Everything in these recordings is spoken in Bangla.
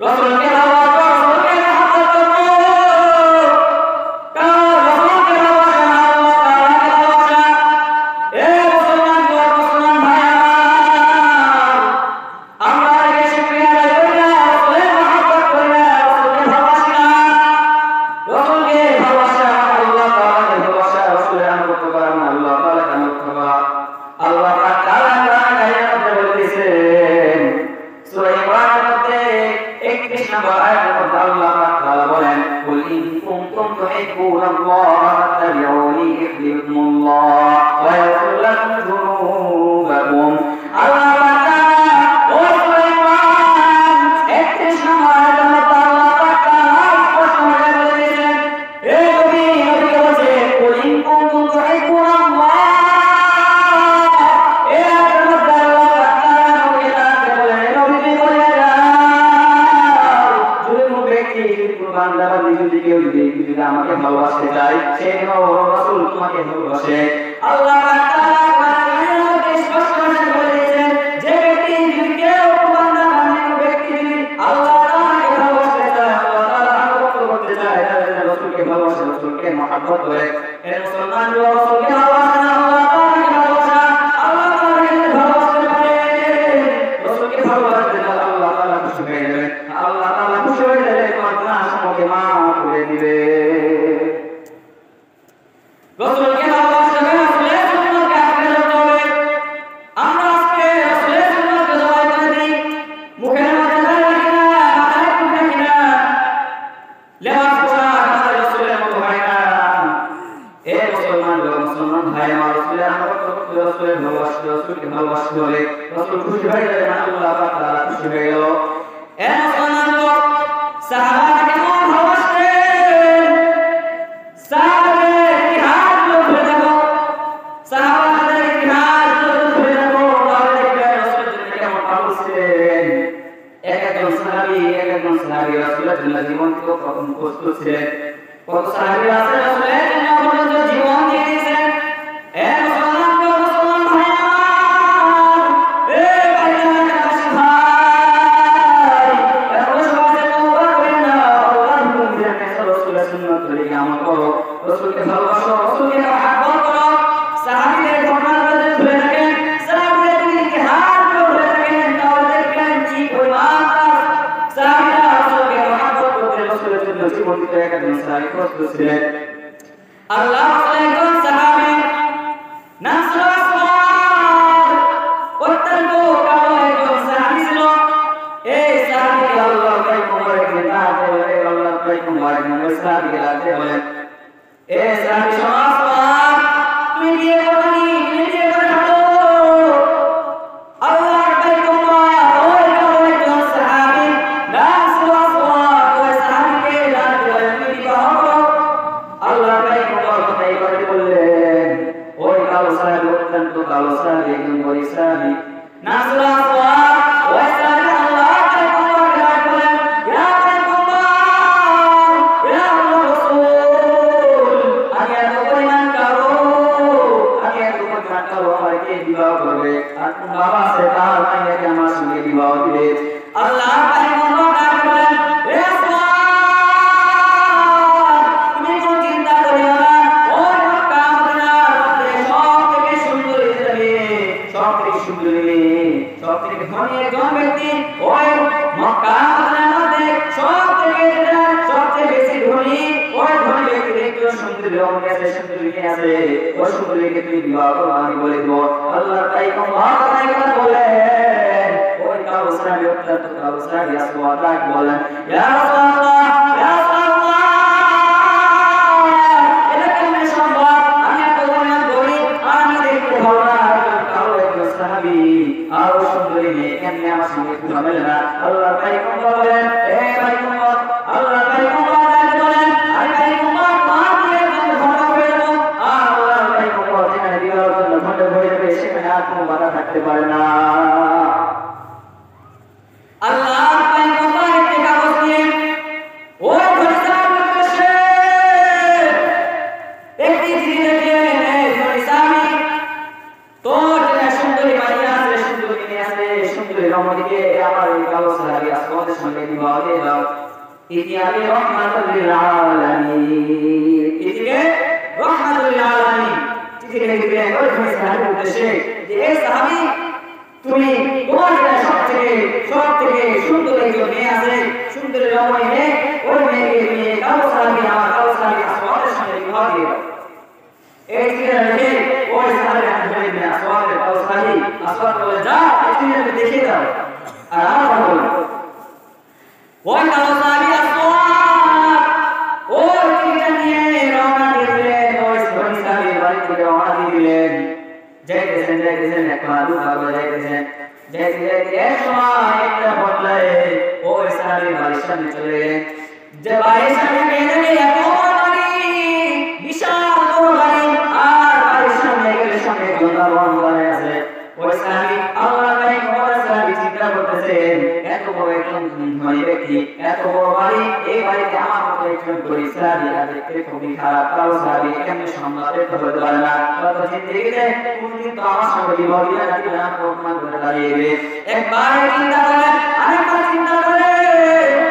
রাসূলকে ভালোবাসো, রাসূলকে মহব্বত করো। কারণ রাসূলকে ভালোবাসা না আল্লাহ তাআলাকে ভালোবাসা। এ মুসলমান গো, মুসলমান ভাই আমার, আমরা আগে শুকরিয়া আদায় করি না, রাসূলের মহব্বত করি না, রাসূলকে ভালোবাসি না। রাসূলকে ভালোবাসা আল্লাহ তাআলাকে ভালোবাসা, রাসূলের আনুগত্য করা মানে আল্লাহ তাআলাকে আনুগত্য করা। আল্লাহ পাক তাআলা কারিমের মধ্যে বলে দিয়েছেন, সূরা ইমরানের মধ্যে 31 নম্বর আয়াতের মধ্যে আল্লাহ পাক তাআলা বলেন, কুল ইন কুনতুম তুহিব্বুনাল্লাহ ফাত্তাবিউনি ইউহিব্বুকুমুল্লাহ ওয়া ইয়াগফির লাকুম যুনুবাকুম। আল্লাহ পাক তাআলা ওই সূরা ইমরান 31 নম্বর আয়াতের মধ্যে আল্লাহ পাক তাআলা স্পষ্ট করে বলে দিয়েছেন, হে নবী, নবীকে বলছে, কুল ইন কুনতুম তুহিব্বুনাল্লাহ। আমাকে ভালোবাসতে চাই, সে রাসূল তোমাকে ভালোবাসে। আল্লাহ স্পষ্ট করে বলে দিয়েছেন, যে ব্যক্তি যদি কেউ বান্দা বান্দির ব্যক্তি যদি আল্লাহ তাআলাকে ভালোবাসতে চায়, আল্লাহ তাআলা আনুগত্য করতে চায়, তাহলে রাসূলকে ভালোবাসে, রাসূলকে মহব্বত করে। হে মুসলমান, রাসূলকে ভালোবাসে না, আল্লাহ তাআলাকে ভালোবাসা। আল্লাহ তাআলাকে ভালোবাসতে পারে, রাসূলকে ভালোবাসতে চায়, আল্লাহ তাআলা খুশি হয়ে যাবে। আল্লাহ তাআলা খুশি হয়ে গেলে তোমার গুনাহ সমূহকে মাফ করে দিবে। রাসূলকে ভালোবাসতে হবে, রাসূলের সুন্নাতকে আঁকড়ে ধরতে হবে। আমরা আজকে রাসূলের সুন্নাতকে জবাই করে দিই, মুখের মধ্যে রাখি না, মাথায় টুপি রাখি না, লেবাস পোশাক আমাদের রাসূলের মতো হয় না। এ মুসলমান ভাই আমার, রাসূলের আনুগত্য করতে, রাসূলের ভালোবাসতে, রাসূলকে ভালোবাসতে হবে। রাসূল খুশি হয়ে গেলে আল্লাহ পাক তাআলা খুশি হয়ে গেল। এ মুসলমান লোক, সাহাবারা কেমন ভালোবাসতেন? সাহাবাদের ইতিহাসগুলো ঘুরে দেখো, সাহাবাদের ইতিহাসগুলো ঘুরে দেখো, তাহলে দেখবে রাসূলের জন্য কেমন পাগল ছিলেন। এক একজন সাহাবী রাসূলের জন্য জীবন দিতে কত প্রস্তুত ছিলেন। কত সাহাবী আছে রাসূলের জন্য পর্যন্ত জীবন দিয়ে দিয়েছেন। এ মুসলমান ভাই আমার, এ ভাইজান, ভাই, এত সহজে তওবা করেন না, আল্লাহর হুকুম দিয়ে রাসূলের সুন্নাত ধরে আমল করো, রাসূলকে ভালোবাসো, রাসূলকে মহব্বত করো। সাহাবীদের ঘটনাগুলো যদি ধরে থাকেন, সাহাবীদের যদি ইতিহাসগুলো ধরে থাকেন, তাহলে দেখবেন কি পরিমাণ সাহাবীরা রাসূলকে মহব্বত করতে, রাসূলের জন্য জীবন দিতে একজন সাহাবী প্রস্তুত ছিলেন। আল্লাহ একজন সাহাবী নাম ছিল আসওয়াদ, অত্যন্ত কালো একজন সাহাবী ছিল। এই সাহাবীকে আল্লাহ তাআলা মুবারক নামে বলে, আল্লাহ তাআলা মুবারক নামে সাহাবীকে ডাকতে বলেন, এ সাহাবী আসওয়াদ, তুমি বিয়ে করনি, তুমি বিয়ে করে থাকো। আল্লাহ ওই কালো একজন সাহাবী নাম ছিল আসওয়াদ, ওই সাহাবীকে ডাকতে বলেন, তুমি বিবাহ করো। আল্লাহ বললেন, ওই কালো সাহাবী, অত্যন্ত কালো সাহাবী, একজন গরীব সাহাবী নাম ছিল আসওয়াদ, ওই সাহাবী আল্লাহ বলেন, ইয়া রাসূলুল্লাহ, ইয়া রাসূল, আমি এত পরিমাণ কালো, আমাকে বিবাহ করবে, আর বাবা আছে তার মাইয়াকে আমার সঙ্গে বিবাহ দিবে। আল্লাহ বলেন, হে আসওয়াদ, তুমি কোনো চিন্তা করিও না, ওই মক্কা মদিনার মধ্যে সবথেকে সুন্দরী মেয়ে, সবথেকে সুন্দরী মেয়ে, সবথেকে ধনী একজন ব্যক্তি, ওই মক্কা মদিনার মধ্যে সবথেকে বেশি ধনী, ওই ধনী ব্যক্তির একজন সুন্দরী রমণী আছে, সুন্দরী মেয়ে আছে, ওই সুন্দরীকে তুমি বিবাহ করো, আমি বলে দেব। আল্লাহ তাই কথা বলেন, ওই কালো সাহাবী, অত্যন্ত কালো সাহাবী আসওয়াদ বলেন, ইয়া রাসূলুল্লাহ, ইয়া রাসূলুল্লাহ, এটা কেমনে সম্ভব? আমি এত পরিমাণ গরীব, আমি দেখতে ভালো না, কালো একজন সাহাবী আর সুন্দরী মেয়ে কেমনে আমার সঙ্গে ঘুমাবে না? আল্লাহ তাই কথা বলেন, হে ভাই উম্মত, আল্লাহ তাই কথা বলেন, আরে ভাই উম্মত, মাকে ঘটনা হয়ে যাবো, আল্লাহ তাই কথা এখানে বিবাহের জন্য ঘটনা হয়ে যাবে, সেখানে আর কোনো বাধা থাকতে পারে না। আল্লাহ তাই কথা একটি কাগজ দিয়ে ওই বিবাহ দিয়ে দাও। ইতি আমি রহমাতুল লিল আলামিন, ইতিকে রহমাতুল লিল আলামিন চিঠি লিখে দিলেন ওই সাহাবীর উদ্দেশ্যে যে এই সাহাবী তুমি তোমার সবথেকে সুন্দর একজন মেয়ে আছে, সুন্দর রমণী মেয়ে, ওই মেয়েকে তুমি কাউসারকে আমার কাউসারকে আসওয়াদের সঙ্গে বিবাহ দিয়ে দাও। এই চিঠিটা লিখে ওই সাহাবীর হাতে ধরে দিলেন আসওয়াদের কাউসারি। আসওয়াদ বলে যা এই চিঠিটা দেখিয়ে দাও। আর আমার কথা বলো ওই কাউসারি আসওয়াদ ওই চিঠিটা নিয়ে রওনা দিয়ে দিলেন, ওই সাহাবীর বাড়ি থেকে রওনা দিয়ে দিলেন। যাইতেছেন একটা দুটো যাইতেছেন যাইতে এক সময় একটা বদলায় ওই সাহাবীর বাড়ির সামনে চলে গেলেন। যে বাড়ির সামনে গিয়ে দেখে এত বাড়ি, বিশাল বড় বাড়ি, আর বাড়ির সামনে গেলে সামনে জনগণ দাঁড়িয়ে আছে। ওই সাহাবী আল্লাহর ভাই ওই সাহাবী চিন্তা করতেছেন এত বড় একজন ধনী ব্যক্তি, এত বড় বাড়ি, এই বাড়িতে আমার মতো একজন গরিব সাহাবী দেখতে খুবই খারাপ, কারো সাহাবী কেমনে সম্মানিত হতে পারে না। কত জিন্দেগিতে কোনদিন তো আমার সঙ্গে বিবাহ দিয়ে রাখি না, প্রমাণ করে দাঁড়িয়ে একবার চিন্তা করে আরেকবার চিন্তা করে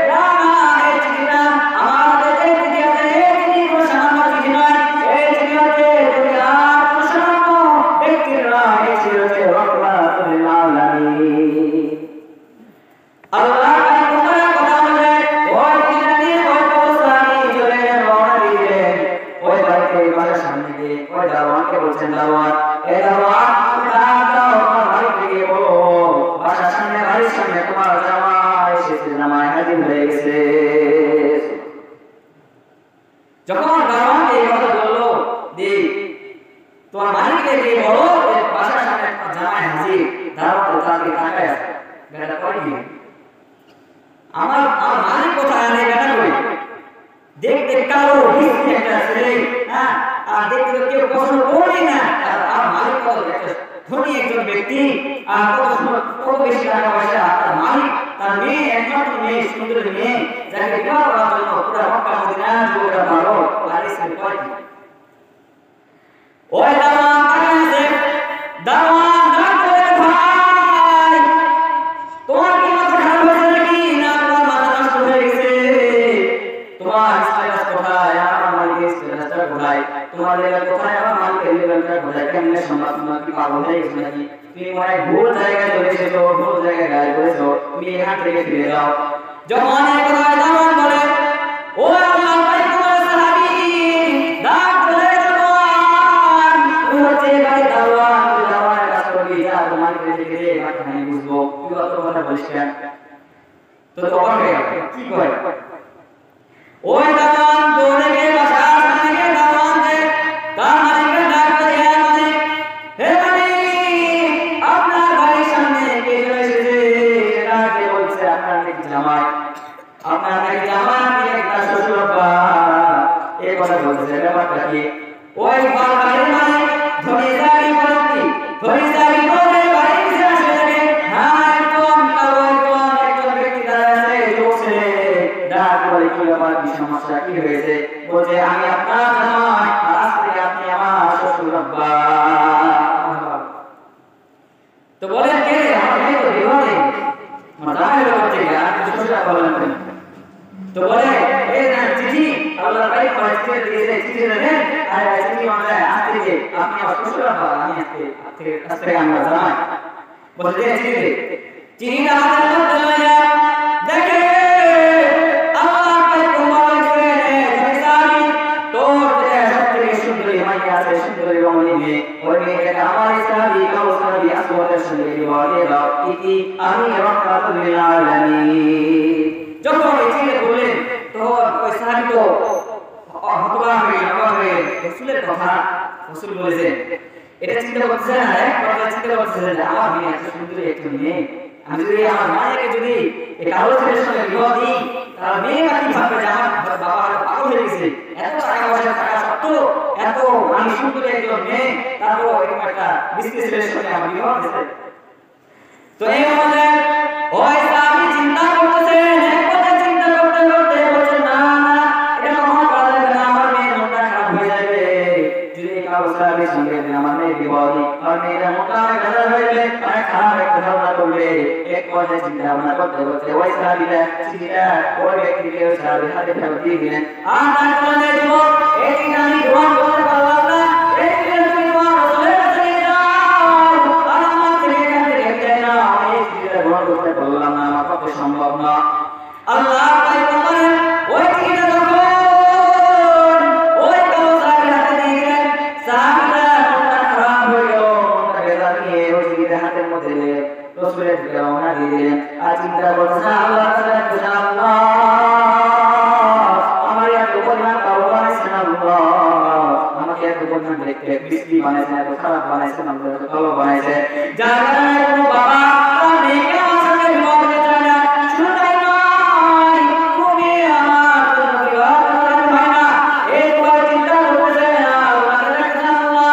না না এই চিঠিটা আমার হাতে যে চিঠি আছে এই চিঠি কোনো সামান্য চিঠি নয়, এই চিঠি হচ্ছে তুমি আর কোনো সামান্য ব্যক্তির নয়, এই চিঠি হচ্ছে রহমাতুল লিল আলামিন। আল্লাহ কথা বলে ওই চিঠিটা নিয়ে ওই কাউসারি চলে গেলেন, রওনা দিয়ে দিলেন ওই বাড়িতে। ওই বাসার সামনে গিয়ে ওই দারোয়ানকে বলছেন দারোয়ান এই দারোয়ান বাসার সামনে বাড়ির সামনে তোমার জামাই এসেছে, জামাই হাজির হয়ে গেছে। যখন দারোয়ান এই কথা বললো যে তোমার মালিককে গিয়ে বলো যে বাসার সামনে তোমার জামাই হাজির, দারোয়ান তো তাকে তাকায় আছে, বেটা কই কি আমার মালিক কোথায় আনে বেটা কই, দেখতে কালো হিস্ট্রি একটা ছেলে, হ্যাঁ, আর দেখতে তো কেউ পছন্দ করি না, আর মালিক কত ধনী একজন ব্যক্তি, আর কত বেশি টাকা পয়সা, তার মালিক তার মেয়ে একমাত্র মেয়ে সুন্দরী মেয়ে যাকে বিবাহ করার জন্য পুরো মক্কা মদিনা যুবকরা ভালো আর ইসলাম কয় কি। ওই দারোয়ান তাকায় আছে, দারোয়ান ডাক করে ভাই তোমার কি মাথা খারাপ হয়েছে নাকি, না তোমার মাথা নষ্ট হয়ে গেছে, তোমার স্ট্যাটাস কোথায়, আমার মালিকের স্ট্যাটাসটা কোথায়, তোমার লেভেল কোথায়, আমার মালিকের লেভেলটা কোথায়, কেমনে সম্মান, তোমার কি পাগল হয়ে গেছে নাকি, তুমি মনে ভুল জায়গায় চলে এসেছো, ভুল জায়গায় গায়ে পড়েছো, তুমি এখান থেকে ফিরে যাও। যখন এই কথা দারোয়ান বলে ও আল্লাহর ভাই তোমার সাহাবী ডাক করে দারোয়ান ও হচ্ছে ভাই দারোয়ান, তুই দারোয়ানের কাজ করবি, যা তোমার কাছে গিয়ে কথা আমি বুঝবো, তুই অত কথা বলিস কেন, তো অবাক হয়ে গেল কি কয়। ওই দারোয়ান দৌড়ে গিয়ে বাসার সামনে গিয়ে দারোয়ান যে তার মালিককে ডাক করে হে মালিক, হে মালিক আপনার বাড়ির সামনে কে চলে এসেছে, এটা কে বলছে আপনার নাকি জামাই, আপনার নাকি জামাই নাকি একটা শ্বশুর আব্বা, এই কথা বলছে, ব্যাপারটা কি। ওই বাড়ির মালিক ধনী জারি করতি, ধনী জারি করে বাড়ি এসে আসে দেখে হ্যাঁ একদম কালো একজন ব্যক্তি দাঁড়ায় আছে, বলছে ডাক বলে কি ব্যাপার, কি সমস্যা, কি হয়েছে, বলছে আমি আপনার জামাই, আজ থেকে আপনি আমার শ্বশুর আব্বা। তো বলেন কে আমার মেয়ে তো বিবাহ নেই, আমার জামাই ব্যাপার থেকে আর কিছু শ্বশুর আব্বা বলেন কেন, তো বলে এই না চিঠি আল্লাহর ভাই আমার চিঠি দিয়েছে, চিঠি দেন আর চিঠি মানে আজ থেকে আপনি আমার শ্বশুর আব্বা, আমি আজ থেকে আমার জামাই, বলছে যে চিঠি দে, চিঠিটা হাতের মধ্যে লইয়া দেখে আল্লাহর ভাই তোমার কাছে জানি তোর যে সবথেকে সুন্দরী মাইয়া আছে, সুন্দরী রমণী মেয়ে, ওই মেয়েটাকে আমার সাহাবী কাউসারী আসওয়াদের সঙ্গে বিবাহ দিয়ে দাও, ইতি আমি রহমাতুল লিল আলামিন। যখন এই চিঠি বললেন তখন ওই সাহাবী তো হতবাক হয়ে রাসূলের কথা, রাসূল বলেছেন এটা চিন্তা করতেছেন না, এক কথা চিন্তা করতেছেন যে আমার মেয়ে এত সুন্দরী একটি মেয়ে, আমি যদি আমার মায়েকে যদি এই কালো ছেলের সঙ্গে বিবাহ দিই তাহলে মেয়েরা কি ভাববে যে আমার বাবা পাগল হয়ে গেছে, এত টাকা পয়সা থাকা সত্ত্বেও এত আমি সুন্দরী একজন মেয়ে, তারপর এরকম একটা মিষ্টি ছেলের সঙ্গে আমার বিবাহ দিয়েছে। তো এই আমাদের ওই সাহাবী চিন্তা করতেছেন, এক কথা চিন্তা করতে করতে বলছেন না না এটা কখনো করা যাবে না, আমার মেয়ের মনটা খারাপ হয়ে যাবে, যদি কারো সাহাবীর সঙ্গে আমার মেয়ে বিবাহ দিই আর মেয়েরা মোটা খারাপ হয়ে যাবে, অনেক খারাপ একটা ধারণা করবে। এক পর্যায়ে চিন্তা ভাবনা করতে করতে ওই চাবিটা চিঠিটা ওই ব্যক্তিকে ওই সাহাবীর হাতে ফেরত দিয়ে দিলেন। আর তার বলে যুবক, এই চিঠি আমি গ্রহণ করতে পারলাম না, এই চিঠি তুমি তোমার রাসূলের কাছে নিয়ে যাও, আর আমার থেকে এখান থেকে বিদায় নাও। আমি এই চিঠিটা গ্রহণ করতে পারলাম না, আমার পক্ষে সম্ভব না। আল্লাহ পয়গম্বর ওই চিঠিটা যখন ওই কালো সাহাবীর হাতে দিয়ে দিলেন, সাহাবীরা মনটা খারাপ হয়ে গেল, মনটা বেজার নিয়ে ওই চিঠিটা হাতের মধ্যে নিয়ে রাসূলের দিকে রওনা দিয়ে দিলেন। আর চিন্তা করছেন, আল্লাহ তাআলা বলেন, আল্লাহ আমার এত পরিমাণ পাওয়া বানাইছেন, আল্লাহ আমাকে এত পরিমাণ দেখতে বৃষ্টি বানাইছেন, এত খারাপ বানাইছেন, আমাকে এত কালো বানাইছেন, যার কারণে কোনো বাবা তার মেয়েকে আমার সঙ্গে বিবাহ দিতে চায় না। শুধু তাই নয়, তুমি আমার জন্য বিবাহ করতে হয় না, এই কথা চিন্তা করতেছেন, আল্লাহ দেখেছেন আল্লাহ।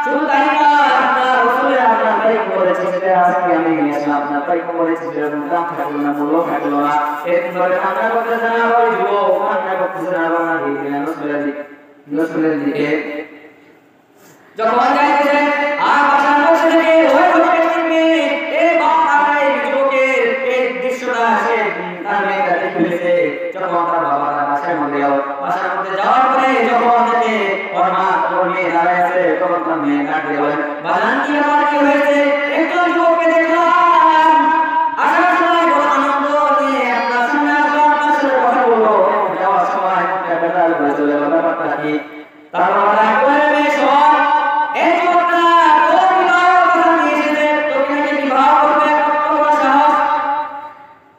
শুধু তাই নয়, আপনার রাসূলের আপনার তারিখ বলেছে, সেটা আজকে আমি নিয়ে আসলাম, আপনার তারিখ বলেছে, সেরকম দাম থাকলো না, মূল্য থাকলো না, এরকম ভাবে কান্না করতেছেন, আবার যুবক কান্না করতেছেন, আবার না দিয়ে দিলেন রাসূলের দিকে। যখন যাইতেছে আর বাসার বসে থেকে ওই যুবকের মেয়ে এই বাবা এই যুবকের এই দৃশ্যটা সে তার মেয়েটা দেখেছে। যখন তার বাবা তার বাসার মধ্যে যাওয়ার পরে যখন দেখে ওর মা ওর মেয়ে দাঁড়াইছে, তখন তার মেয়ে কাঁদতে বলে, বাজান কি আমার কি হয়েছে? একজন যুবককে দেখলাম আসার সময় বড় আনন্দ নিয়ে আপনার সামনে আসলো, আপনার সাথে কথা বললো, যাওয়ার সময় একটা বেটাল করে চলে গেল, ব্যাপারটা কি? তার বাবা ডাক করে, বেশ এই যুবকটা তোর বিবাহের কথা নিয়ে এসেছে, তোকে নাকি বিবাহ করবে, কত বড় সাহস!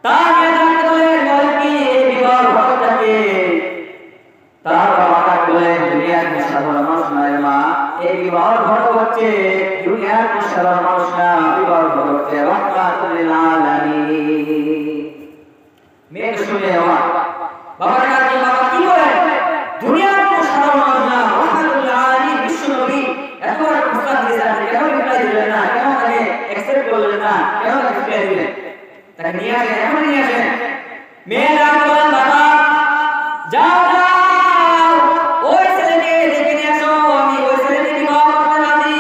তার মেয়ে ডাকতে বলে, বল কি এই বিবাহ ঘটনাটাকে? তার বাবা ডাক বলে, দুনিয়ার কোন সাধারণ মানুষ না রে মা, এই বিবাহ ঘটনা হচ্ছে দুনিয়ার কোন সাধারণ মানুষ না, বিবাহ ঘটনা হচ্ছে রাহমাতুল আলামিন। মেয়ে শুনে অবাক, বাবা ডাকতে, বাবা কি বলেন? দুনিয়ার কোন সাধারণ মানুষ না, রাহমাতুল আলামিন বিশ্বনবী এত বড় প্রস্তাব দিয়েছেন, আপনি কেন রিপ্লাই দিলেন না? কেন তাকে অ্যাকসেপ্ট করলেন না? কেন তাকে রিপ্লাই দিলেন? তাকে নিয়ে আসেন, এখন নিয়ে আসেন। মেয়ে ডাক বলেন, বাবা যাও যাও ওই ছেলেকে ডেকে নিয়ে আসো, আমি ওই ছেলেকে বিবাহ করতে রাজি।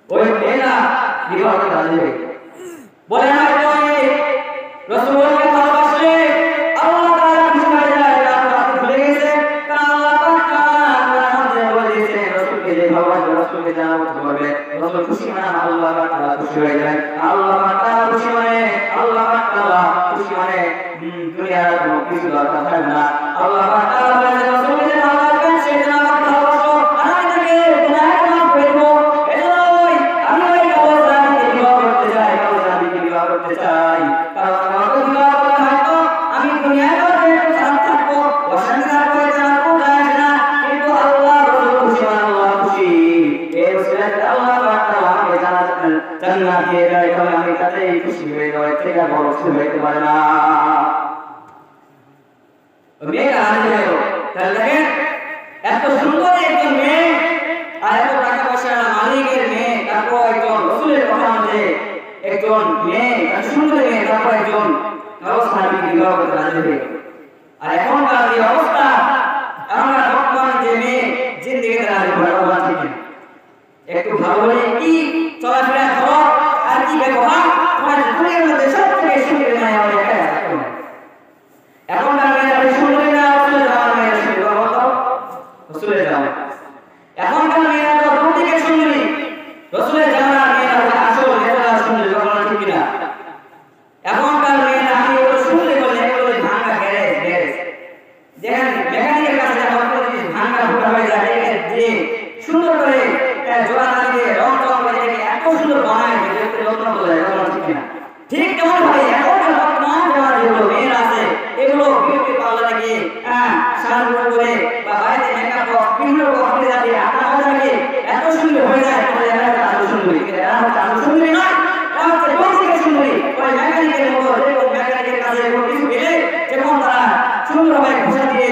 ওই মেয়েরা বিবাহ করতে রাজি হয়ে বলে, হয়তো রাসূলকে ভালোবাসলে আল্লাহ তাআলা খুশি হয়ে যায়, আপনি ভুলে গেছেন, কারণ আল্লাহ তাআলা আমাদের বলেছেন রাসূলকে যে ভালোবাসবে রাসূলকে জানাবো করবে, রাসূল খুশি মানে আল্লাহ তাআলা খুশি হয়ে যায়, আল্লাহ তাআলা খুশি মানে আল্লাহ তাআলা খুশি মানে দুনিয়ার কোনো কিছু দরকার থাকে না। আল্লাহ তাআলা বলেছেন রাসূলকে যে ভালোবাসবেন সে যেন আমাকে ভালোবাসো, আর আমি তাকে গুনাহ মাফ করে দেব। এজন্যই আমি ওই কাউসারকে বিবাহ করতে চাই, কাউসারকে বিবাহ করতে চাই, কারণ আমাকে বিবাহ করলে হয়তো আমি দুনিয়ার মধ্যে একটু শান্তি থাকবো, অশান্তি থাকবো, এটা আমার কোনো যায় আসে না, কিন্তু আল্লাহ রাসূল খুশি মানে আল্লাহ খুশি। এই রাসূলকে আল্লাহ তাআলা আমাকে জান্নাত দিয়ে দেয়, তাহলে আমি তাতেই খুশি হয়ে যাই, থেকে বড় খুশি হইতে পারে না। মেয়েটা রাজি হয়ে গেল। তাহলে দেখেন, এত সুন্দর একজন মেয়ে আর এত টাকা পয়সার মালিকের মেয়ে, তারপর একজন রাসূলের কথা মতে একজন মেয়ে, সুন্দর মেয়ে, তারপর একজন কালো সাহাবীকে বিবাহ করতে রাজি হয়ে গেল। আর এখনকার যে অবস্থা, আমরা বর্তমানে যে মেয়ে জিন্দেগিতে রাজি ভগবান ঠিক না, একটু ভালো বলে কি চলাফেরা করো আর কি ব্যবহার, তোমার দুনিয়ার মধ্যে সব থেকে সুন্দর মেয়ে আমার একাই আছে। এখনকার মেয়েরা সুন্দরী না, রাসূলের জামানার মেয়েরা সুন্দর, বলো রাসূলের জামানা। এখনকার মেয়েরা তো প্রত্যেকে সুন্দরী, রাসূলের জামানার মেয়েরা আসল মেয়েরা সুন্দরী, বলো ঠিক না? এখনকার মেয়েরা আমি ওগুলো সুন্দরী বলে এগুলো ভাঙা গ্যারেজ দেখেন, মেকানিকের কাছে যখন কোনো জিনিস ভাঙা ফুটা হয়ে যায়, দিয়ে সুন্দর করে জোড়া লাগিয়ে রং চং করে এত সুন্দর বানায় যে দেখতে যত্ন বোঝা যায়, বলো ঠিক না? ঠিক তেমন ভাবে এখনকার বর্তমান যারা যেগুলো মেয়েরা আছে, এগুলো বিউটি পার্লারে গিয়ে সাজগোজ করে বা বাড়িতে মেকআপ বিভিন্ন রকম দিয়ে আপনার মজাকে এত সুন্দর হয়ে যায়, আসল সুন্দরী। এরা হচ্ছে আসল সুন্দরী নয়, এরা হচ্ছে বৌদ্ধিক সুন্দরী। ওই মেকানিকের মতো যেরকম মেকানিকের কাছে কিছু গেলে যেমন তারা সুন্দরভাবে ঘষা দিয়ে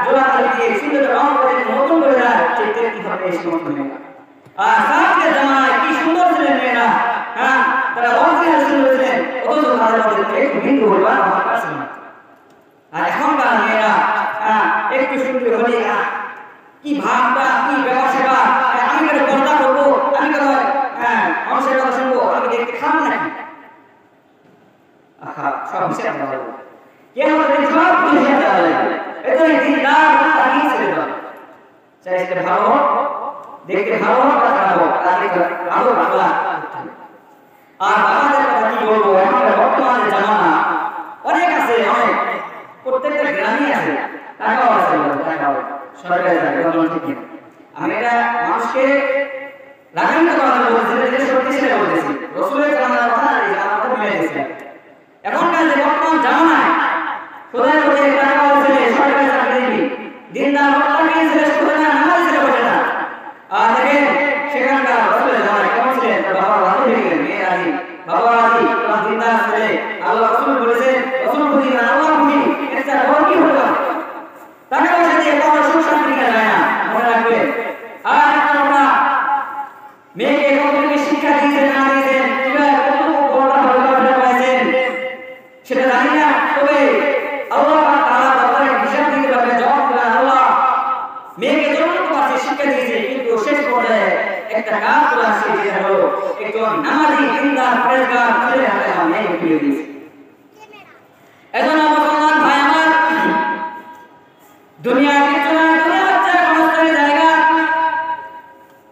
জোড়া তালি দিয়ে সুন্দর রং করে নতুন করে যায়, ঠিক তেমনি ভাবে এই সমস্ত মেয়েরা। আর সাহাবীদের জামানায় কি সুন্দর ছিলেন মেয়েরা, তারা অরিজিনাল সুন্দর ছিলেন, অথচ তাদের মধ্যে একটু বিন্দু পরিমাণ অহংকার ছিল না। আর এখনকার মেয়েরা একটু সুন্দর হলে কি ভাবটা, কি ব্যবসাটা, আমি কেন পর্দা করবো, আমি কেন মানুষের কথা শুনবো, আমি দেখতে খারাপ নাকি? সব হিসাব দেওয়া হবে কিয়ামতের দিন সব হিসাব দেওয়া হবে এটা দিনদার তাকে ছেড়ে দাও চাইতে ভালো দেখতে ভালো বা খারাপ তাকে ভালো বাংলা আর আমাদের কথা কি বলবো এখন বর্তমানে জামানা অনেক আছে অনেক প্রত্যেকটা গ্রামে আছে টাকাও আছে টাকাও সরকারি চাকরি কোনো ঠিক নেই আমি এটা মানুষকে রাগান্বিত করার বলছি যে সত্যি সেটা বলতেছি রাসূলের জামানার কথা এই জামানাটা মিলে দিয়েছে এখনকার যে বর্তমান জামানায় খোদার প্রতি টাকা আছে সরকারি চাকরি দিনদার হত্যাকে শেষ করে না নামাজ ছেড়ে বসে না আর দেখেন সেখানকার রাসূলের জামানায় কেমন ছিলেন তার বাবা রাজি হয়ে গেলেন মেয়ে রাজি বাবা রাজি তার দিনদার ছেলে আল্লাহ রাসূল বলেছেন রাসূল বুঝি না আল্লাহ বুঝি এটা বড় কি হলো টাকা পয়সা দিয়ে কোনো সুখ শান্তি কেনা যায় না মনে রাখবেন আর আমরা মেয়েকে কতটুকু শিক্ষা দিয়েছেন না দিয়েছেন কিভাবে কতটুকু বড় ভালো পাইছেন সেটা জানি না তবে আল্লাহ তাআলা দরবারে হিসাব দিতে পারবে জবাব দেবেন আল্লাহ মেয়েকে যতটুকু আছে শিক্ষা দিয়েছে কিন্তু শেষ পর্যায়ে একটা কাজ করে আসছে যেটা হলো একজন নামাজি দিনদার পরেজগার ছেলে হাতে আমার মেয়েকে তুলে দিয়েছে এজন্য মুসলমান ভাই আমার দুনিয়া কিছু না দুনিয়া হচ্ছে ক্ষণস্থায়ী জায়গা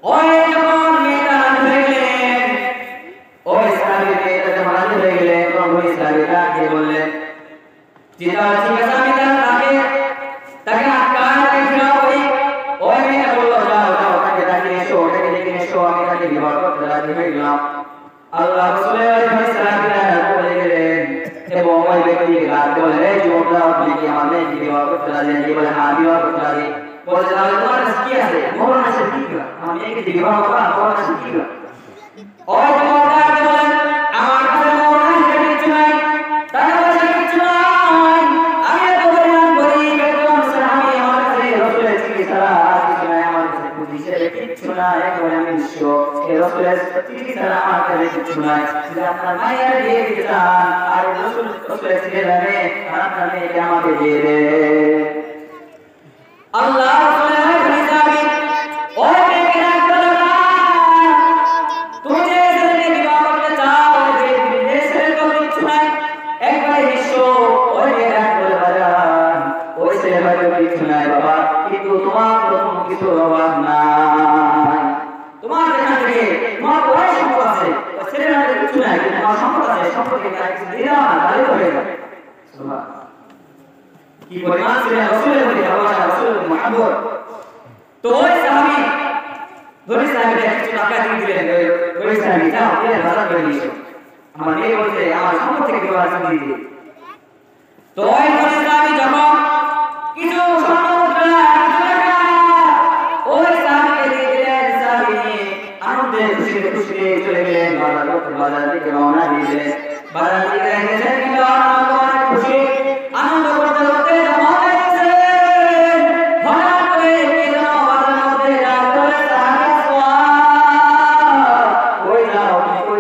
ওই যখন মেয়েটা রাজি হয়ে গেলেন ওই সাহাবী মেয়েটা যখন রাজি হয়ে গেলেন তখন ওই সাহাবীরা গিয়ে বললেন যেটা ঠিক আছে আমি তাকে আটকায় তাকে ঘিরাও করি ওই মেয়েটা বললো যাও যাও তাকে ডাকে এসো তাকে ডেকে এসো আমি তাকে বিবাহ করতে রাজি হয়ে গেলাম আল্লাহ রাসূলের ওই সাহাবীরা বলে গেলেন এবং ওই ব্যক্তিকে ডাকতে বলে এই যুবকরা আপনি কি আমার মেয়েকে বিবাহ করতে রাজি আছেন বলে হ্যাঁ বিবাহ করতে রাজি বলে তাহলে তোমার কাছে কি আছে মরণ আছে কি আমার মেয়েকে বিবাহ করা মরণ আছে কি ওই যুবকরা বলেন আমার কাছে মরণ আছে কিছু নাই টাকা পয়সা কিছু নাই আমি এত পরিমাণ গরিব একজন সাহাবী আমার কাছে রাসূলের চিঠি ছাড়া আর কিছু নাই আমার কাছে পুঁজি হিসেবে কিছু না একবার আমি নিঃস্ব এই রাসূলের চিঠি ছাড়া আমার কাছে কিছু নাই যদি আপনার মায়ের দিয়ে দিতে চান আর রাসূলের চিঠি জানে আর আপনার মেয়েকে আমাকে দিয়ে দে আল্লাহ রাসূলের হাদিস সাহাবী ওই মেয়েকে ডাকতে না তুমি যে ছেলেকে বিবাহ করতে চাও যে ছেলের তো কিছু নাই একবার নিঃস্ব ওই মেয়ে ডাকতে বাজান ওই ছেলের হয়তো কিছু নাই বাবা কিন্তু তোমার কোনো কিছু অভাব নাই তোমার যেখান থেকে তোমার ওই সম্পদ আছে ওই ছেলের হাতে কিছু নাই কিন্তু তোমার সম্পদ আছে সম্পদকে কিছু দিয়ে দাও না তাহলে হয়ে যাবে সুবহান কি পরিমাণ ছিলেন রাসূলের প্রতি ভালোবাসা রাসূলের মহব্বত তো ওই সাহাবী ধনী সাহাবীরা কিছু টাকা দিয়ে দিলেন ওই সাহাবী যাও এর বাজার করে নিয়ে এসো আমার মেয়ে বলছে আমার সম্পদ থেকে বিবাহ দিয়ে দিই তো ওই ধনী সাহাবী যখন কিছু স্বর্ণমুদ্রা ওই সাহাবীকে দিয়ে দিলেন সাহাবী আনন্দে খুশিতে চলে গেলেন বাজার থেকে রওনা দিলেন বাজার থেকে গেলেন কিন্তু অনেক খুশি আনন্দ করতে করতে হঠাৎ করে কি যেন বাজারের মধ্যে ডাক পড়ে কই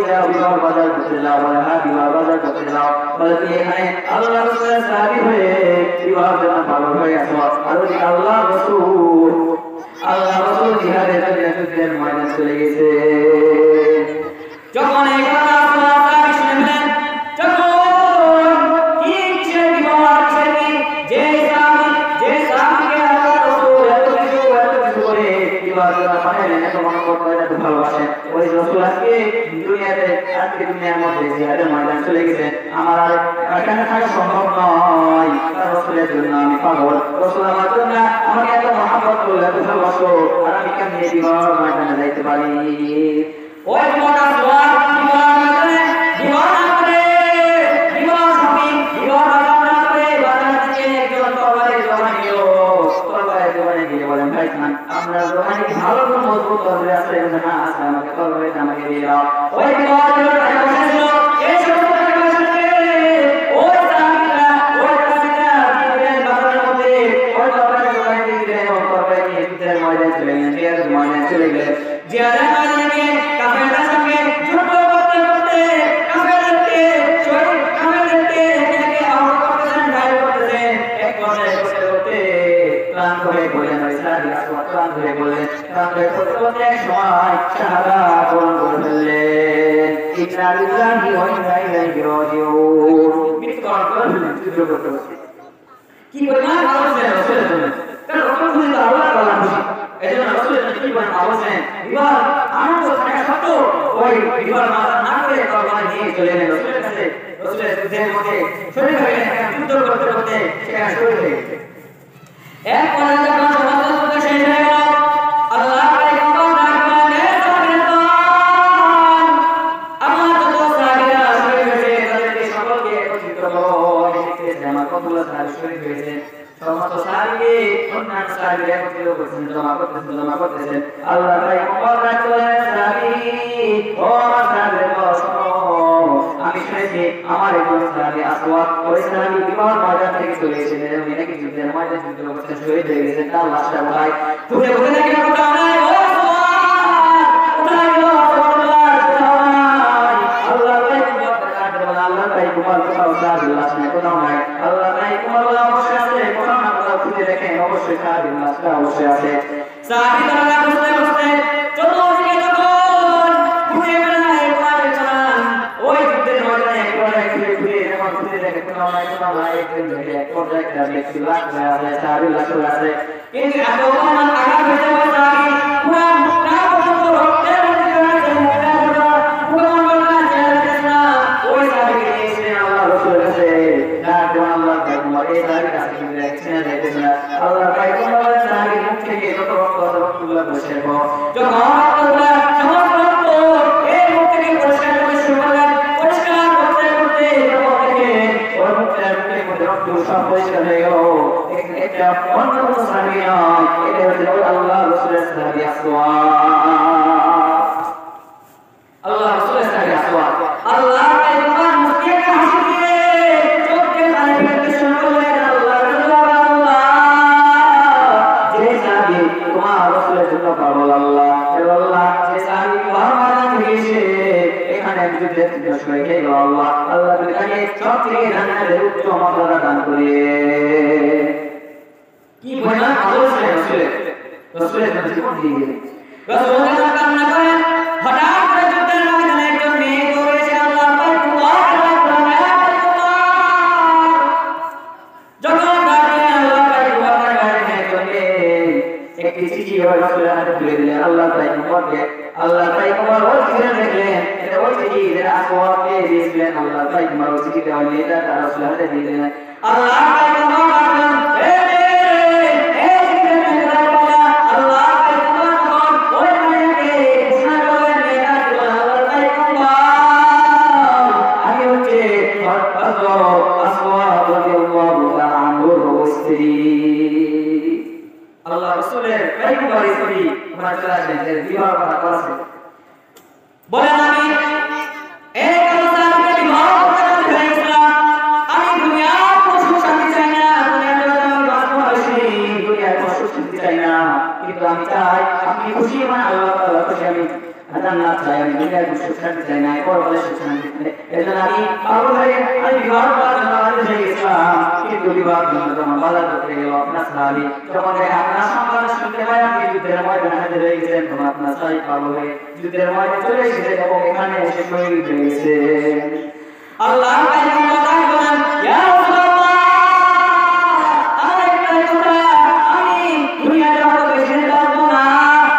যাও বিবাহ বাজার করতে যাও বলে হ্যাঁ বিবাহ বাজার করতে যাও বলে তুমি এখানে আল্লাহ রাসূলের সাহাবী হয়ে বিবাহ জন্য পাগল হয়ে গেছো আর ওই আল্লাহ রাসূল জিহাদের জন্য ময়দানে চলে গেছে যখন এই কথা সাহাবী শুনলেন যখন আমার আর এখানে থাকা সম্ভব নয় রাসূলের জন্য আমি পাগল রাসূল আমার জন্য আমাকে এত মহব্বত করলে এত ভালোবাসো আর আমি কেমনে বিবাহ ময়দানে যাইতে পারি ওই মনে বিবাহ না করে বিবাহ স্বামী বিবাহ না করে বাজার থেকে একজন তরবারি জমানে দিয়ে বলেন ভাই আমরা জমানে ভালো কোনো মজবুত তরবারি আছে না আছে আমাকে তরবারি আমাকে দিয়ে দাও ওই বিবাহ টাকা পয়সা ছিল এই সমস্ত টাকা পয়সা দিয়ে ওই সাহাবীরা দিলেন বাজারের মধ্যে ওই তরবারি জমানে দিয়ে দিলেন ওই তরবারি নিয়ে ভিতরের ময়দানে চলে গেলেন জিহাদের ময়দানে চলে গেলেন জিহাদের ময়দানে গিয়ে কাফেরদের সঙ্গে যুদ্ধ করতে করতে কাফেরদেরকে আহত করতেছেন ঘায়েল করতেছেন এক পর্যায়ে করতে করতে ক্লান্ত হয়ে পড়লেন ওই সাহাবী ক্লান্ত হয়ে পড়লেন ক্লান্ত হয়ে পড়তে পড়তে এক সময় শাহাদাত বরণ করে ফেললেন ইন্না লিল্লাহি ওয়া ইন্না ইলাইহি রাজিউন যুদ্ধ করতে হচ্ছে। কি পরিমাণ ভালোবাসেন রাসূলের জন্য, কারণ রাসূল খুশি তো আল্লাহ তাআলা খুশি। এজন্য রাসূলের জন্য কি পরিমাণ ভালোবাসেন, বিবাহ আনন্দ থাকা সত্ত্বেও ওই বিবাহ মাথা না করে তরবারি নিয়ে চলে এলেন রাসূলের কাছে। রাসূলের যুদ্ধের মধ্যে শরীর হয়ে গেলেন, যুদ্ধ করতে করতে সেখানে শরীর হয়ে গেছে। এক পর্যায়ে যখন সমস্ত যুদ্ধ শেষ হয়ে গেল, আল্লাহ পয়গম্বর ডাক দিলেন, হে সাহাবীরা, আমার যত সাহাবীরা শহীদ হয়েছে তাদেরকে সকলকে একত্রিত করো। দেখতেছে আমার কতগুলো সাহাবী শহীদ হয়েছে, সমস্ত সাহাবীকে অন্যান্য সাহাবীরা একত্রিত করছেন, জমা করতেছেন। আল্লাহ পয়গম্বর ডাক দিলেন, সাহাবী, ও আমার সাহাবীরা, শোনো, আমি শুনেছি আমার একজন সাহাবী আসওয়াদ, ওই সাহাবী বিবাহ ময়দান থেকে চলে এসেছিলেন, উনি নাকি যুদ্ধের ময়দানে যুদ্ধ করছেন, শহীদ হয়ে গেছেন, তার লাশটা কোথায়? খুঁজে খুঁজে নাকি কোথাও নাই। ও আসওয়াদ, কোথায় গেল আসওয়াদুল্লাহ? কোথাও নাই। আল্লাহ পয়গম্বর ডাক দিলেন, আল্লাহ পয়গম্বর কোথাও সাহাবীর লাশ নাই, কোথাও নাই। আল্লাহ পয়গম্বর বলে, অবশ্যই আছে, কোথাও না কোথাও খুঁজে দেখেন, অবশ্যই সাহাবীর লাশটা অবশ্যই আছে। সাহাবী তারা বুঝতে বুঝতে চতুর্দিকে যখন ঘুরে বেড়ায় পারে চালান, ওই যুদ্ধের ময়দানে একবারে ঘুরে ঘুরে যখন ঘুরে দেখে কোথাও নাই, একদিন ধরে এক পর্যায়ে একটা ব্যক্তি লাশ হয়ে আছে, সাহাবীর লাশ হয়ে আছে। কিন্তু এত পরিমাণ আঘাত হয়েছে ওই সাহাবী, পুরো মুখটা পর্যন্ত রক্তের মধ্যে রয়েছে, মুখটা পুরো মনটা চেহারা না। ওই সাহাবীকে নিয়ে এসে আল্লাহ রাসূলের কাছে ডাক দেন, আল্লাহ পয়গম্বর এই সাহাবীর কাছে কি দেখছেন দেখতেছেন না। আল্লাহ পয়গম্বর সাহাবীর মুখ থেকে যত রক্ত আছে রক্তগুলো বসে পড়ো। যখন রক্তগুলো সমস্ত রক্ত এই মুখ থেকে পরিষ্কার করে শুরু করলেন, পরিষ্কার করতে করতে যখন থেকে ওর মুখের মধ্যে রক্ত সব পরিষ্কার হয়ে গেল, একটা অন্য কোনো সাহাবী নয়, এটা হচ্ছে আল্লাহ রাসূলের সাহাবী আসওয়াদ। আল্লাহ রাসূলের সাহাবী আসওয়াদ। আল্লাহ পয়গম্বর মুখে একটা হাসি দিয়ে চোখে পানি ফেলতে শুরু করলেন, আল্লাহ রাসূলুল্লাহ, যে সাহাবী তোমার রাসূলের জন্য পাগল, আল্লাহ আল্লাহ, যে সাহাবী বারবার থেকে এসে এখানে যুদ্ধের জন্য হয়ে গেল, আল্লাহ আল্লাহ তাকে সব থেকে জান্নাতের উচ্চ মর্যাদা দান করে। কি পরিমাণ ভালোবাসেন রাসূলের জন্য জীবন দিয়ে গেলেন। রাসূলুল্লাহ কামনা করেন, হঠাৎ করে যুদ্ধের ময়দানে একজন মেয়ে দৌড়েছে, আল্লাহ পয়গম্বর যখন ডাকলেন, আল্লাহ পয়গম্বর একজন একটি চিঠি রাসূলের হাতে তুলে দিলেন। আল্লাহ পয়গম্বরকে ওই চিঠি দেখলেন, এটা ওই চিঠি যেটা আসওয়াদকে দিয়েছিলেন। আল্লাহ পয়গম্বর ওই চিঠিটা নিয়ে রাসূলের হাতে দিয়ে দিলেন। আল্লাহ পয়গম্বর ডাকলেন, আল্লাহ রাসূলের পয়গম্বরের স্ত্রী ওনার চলে আসেন, বিবাহ করেছে, বলেন, আমি এই সাহাবীকে বিবাহ করতে চাইছিলাম, আমি দুনিয়ার কোনো সুখ শান্তি চাই না, দুনিয়াতে আমি বাঁচবো আসিনি, দুনিয়ার কোনো সুখ শান্তি চাই না, কিন্তু আমি চাই আপনি খুশি হন, আল্লাহ তাআলা খুশি, আমি জান্নাত চাই, আমি দুনিয়ার কোনো সুখ শান্তি চাই না, পরকালের সুখ শান্তি চাই। এজন্য আমি পাগল হয়ে আমি বিবাহ করার জন্য বাধ্য হয়ে গেছিলাম, কিন্তু বিবাহ জন্য আমার বাধা করতে গেল আপনার সাহাবী। যখন আপনার সংবাদ শুনতে পাই আপনি যুদ্ধের ময়দানে হাজির হয়ে গেছেন, তখন আপনার সাহাবী পাগল হয়ে যুদ্ধের ময়দানে চলে এসেছে এবং এখানে এসে শহীদ হয়ে গেছে। আল্লাহ পয়গম্বর বলেন, ইয়া রাসূলুল্লাহ, আমি দুনিয়াতে অত বেশি বাঁচবো না,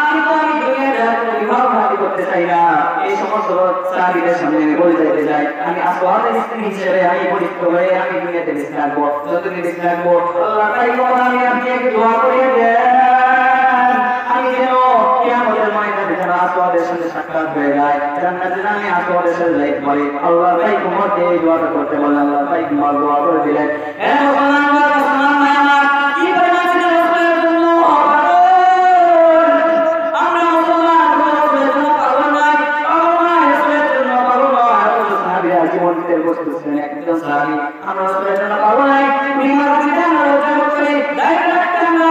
কিন্তু আমি দুনিয়াতে বিবাহ করতে চাই না। এই সমস্ত সাহাবীদের সামনে আমি বলে যেতে চাই, আমি আসওয়াদের স্ত্রী হিসেবে আমি পরিচিত হয়ে আমি দুনিয়াতে বেঁচে থাকবো, যতদিন বেঁচে থাকবো। আল্লাহ পয়গম্বর আমি আপনাকে দোয়া করে দেন, আমি যেন কিয়ামতের ময়দানে যেন আসওয়াদের সাথে সাক্ষাৎ হয়ে যায়, জান্নাতে আমি আসওয়াদের সাথে যাইতে পারি। আল্লাহ পয়গম্বরকে এই দোয়াটা করতে বলেন, আল্লাহ পয়গম্বর দোয়া করে দিলেন। হে মুসলমান ভাই আমার, কি পরিমাণ ছিল রাসূলের জন্য আমরা মুসলমান, রাসূলের জন্য পাগল নয়, রাসূলের জন্য পাগল নয়। সাহাবীরা জীবন দিতে প্রস্তুত ছিলেন, একজন সাহাবী আমরা রাসূলের জন্য পাগল নয়, বিমার দিতে আমরা রোজা করি, দায়িত্ব রাখতে আমরা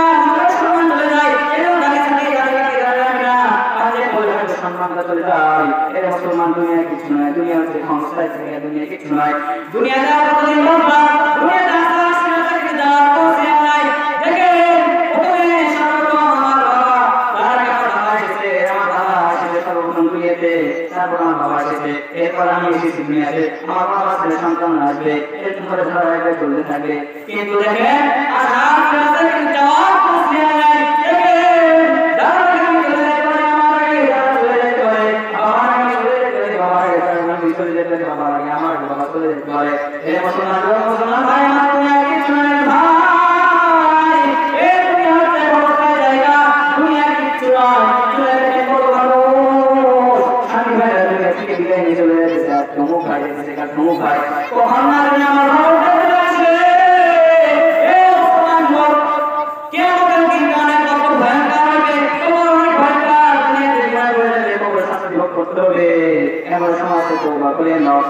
সম্মান চলে যায়, এরও দাঁড়িয়ে থাকে না, কাজে বলে সম্মানটা চলে যায়। এটা মুসলমান, দুনিয়া কিছু নয়, দুনিয়া হচ্ছে সংস্থায় থেকে, দুনিয়া কিছু নয়, দুনিয়াতে কতদিন বাঁচবা, দুনিয়াতে আস্তে আস্তে থেকে যাওয়ার কোনো নাই। দেখেন প্রথমে সর্বপ্রথম আমার বাবা, তার আগে আমার বাবা এসেছে, আমার বাবা এসেছে সর্বপ্রথম দুনিয়াতে, তারপর আমার বাবা এসেছে, এরপর আমি এসেছি দুনিয়াতে, আমার বাবা ছেলে সন্তান আসবে, এরপর ধরে ধরে চলতে থাকবে কিন্তু দেখেন আসার কাছে কিন্তু জবাব মুসলিম নাই দেখেন দাঁড়া চলে যেতে আমার আগে চলে যেতে পারে আমার আগে চলে যেতে পারে বাবার আগে চলে যেতে পারে বাবার আগে আমার বাবা চলে যেতে পারে এই মুসলমান ভাই আমার তুমি আর কিছু নাই ভাই এই দুনিয়া হচ্ছে বড় জায়গা দুনিয়া কিছু নয় চলে যেতে বড় মানুষ আমি ভাই থেকে বিদায় নিয়ে চলে যাচ্ছে তুমুক ভাই এসে কাল তুমুক ভাই কখন না জানি আমার বাবা উঠে আসবে এই মুসলমান লোক কিয়ামতের দিন অনেক কত ভয়ঙ্কর হবে তোমার অনেক ভয়ঙ্কর দুনিয়াতে বিদায় করে যাবে কবর শাস্তি ভোগ করতে হবে এমন সময় তওবা করে নাও